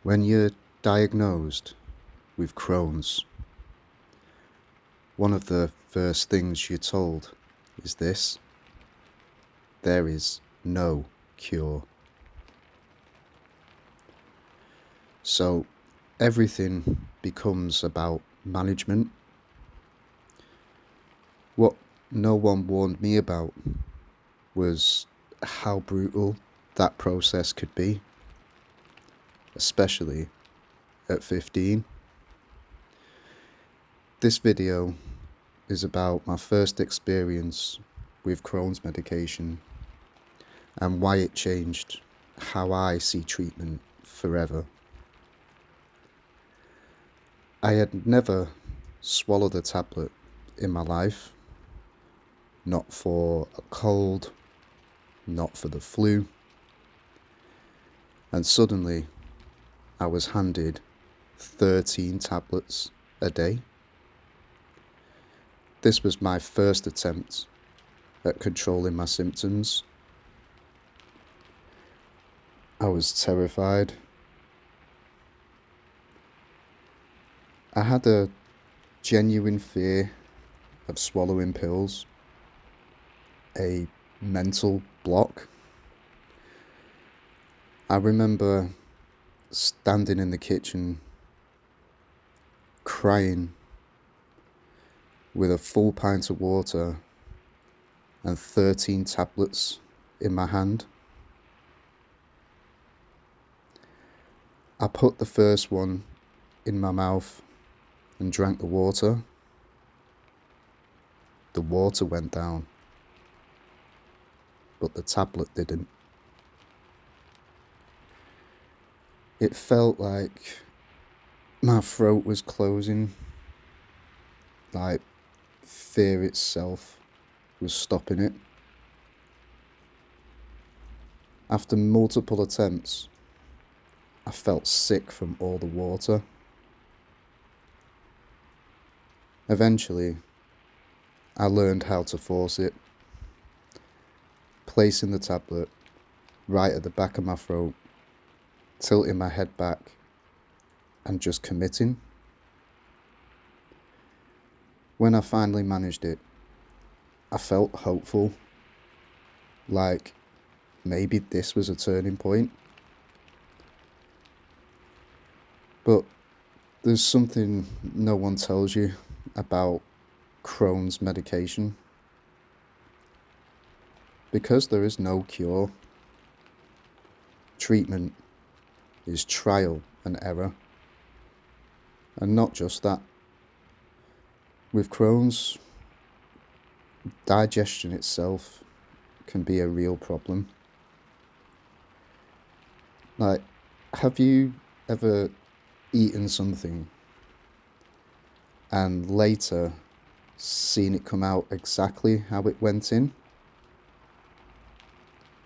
When you're diagnosed with Crohn's, one of the first things you're told is this: there is no cure. So everything becomes about management. What no one warned me about was how brutal that process could be, especially at 15. This video is about my first experience with Crohn's medication and why it changed how I see treatment forever. I had never swallowed a tablet in my life, not for a cold, not for the flu, and suddenly I was handed 13 tablets a day. This was my first attempt at controlling my symptoms. I was terrified. I had a genuine fear of swallowing pills, a mental block. I remember standing in the kitchen, crying, with a full pint of water and 13 tablets in my hand. I put the first one in my mouth and drank the water. The water went down, but the tablet didn't. It felt like my throat was closing, like fear itself was stopping it. After multiple attempts, I felt sick from all the water. Eventually, I learned how to force it, placing the tablet right at the back of my throat, tilting my head back, and just committing. When I finally managed it, I felt hopeful, like maybe this was a turning point. But there's something no one tells you about Crohn's medication. Because there is no cure, treatment is trial and error. And not just that. With Crohn's, digestion itself can be a real problem. Like, have you ever eaten something and later seen it come out exactly how it went in?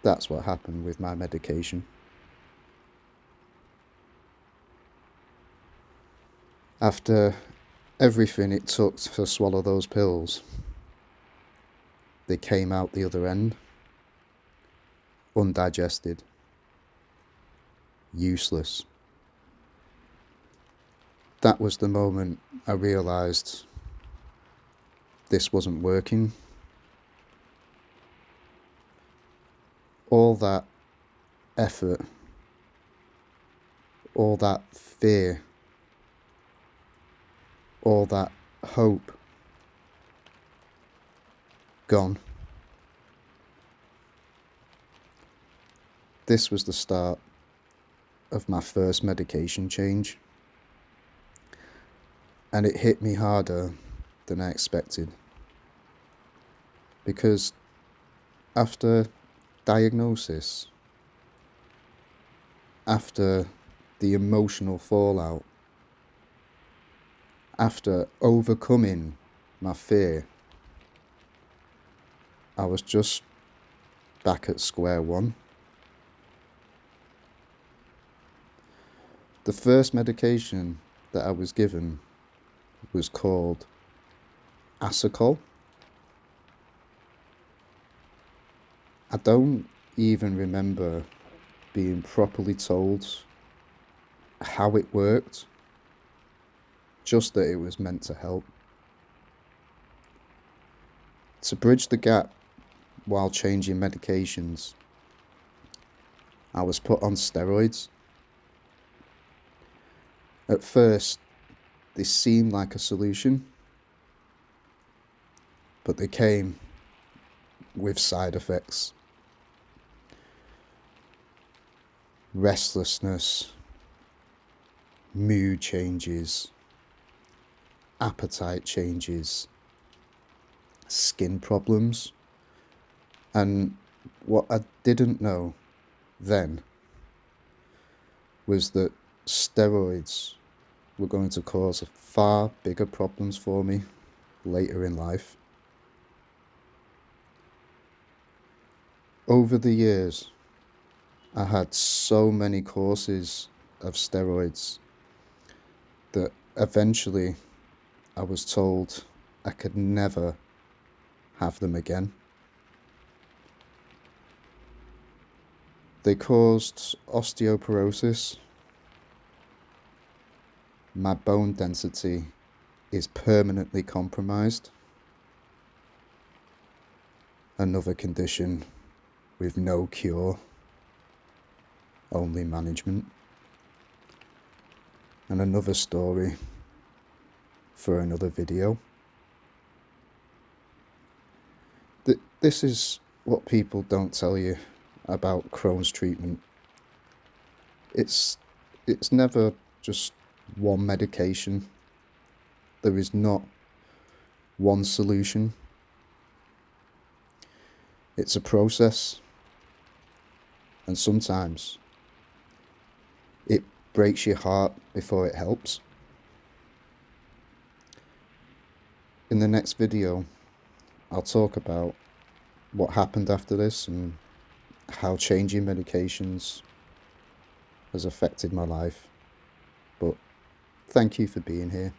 That's what happened with my medication. After everything it took to swallow those pills, they came out the other end, undigested, useless. That was the moment I realised this wasn't working. All that effort, all that fear, all that hope, gone. This was the start of my first medication change, and it hit me harder than I expected, because after diagnosis, after the emotional fallout, after overcoming my fear, I was just back at square one. The first medication that I was given was called Asacol. I don't even remember being properly told how it worked, just that it was meant to help. To bridge the gap while changing medications, I was put on steroids. At first, they seemed like a solution, but they came with side effects. Restlessness, mood changes, appetite changes, skin problems. And what I didn't know then was that steroids were going to cause far bigger problems for me later in life. Over the years, I had so many courses of steroids that eventually I was told I could never have them again. They caused osteoporosis. My bone density is permanently compromised. Another condition with no cure, only management. And another story for another video. This is what people don't tell you about Crohn's treatment. It's never just one medication. There is not one solution. It's a process, and sometimes it breaks your heart before it helps. In the next video, I'll talk about what happened after this and how changing medications has affected my life. But thank you for being here.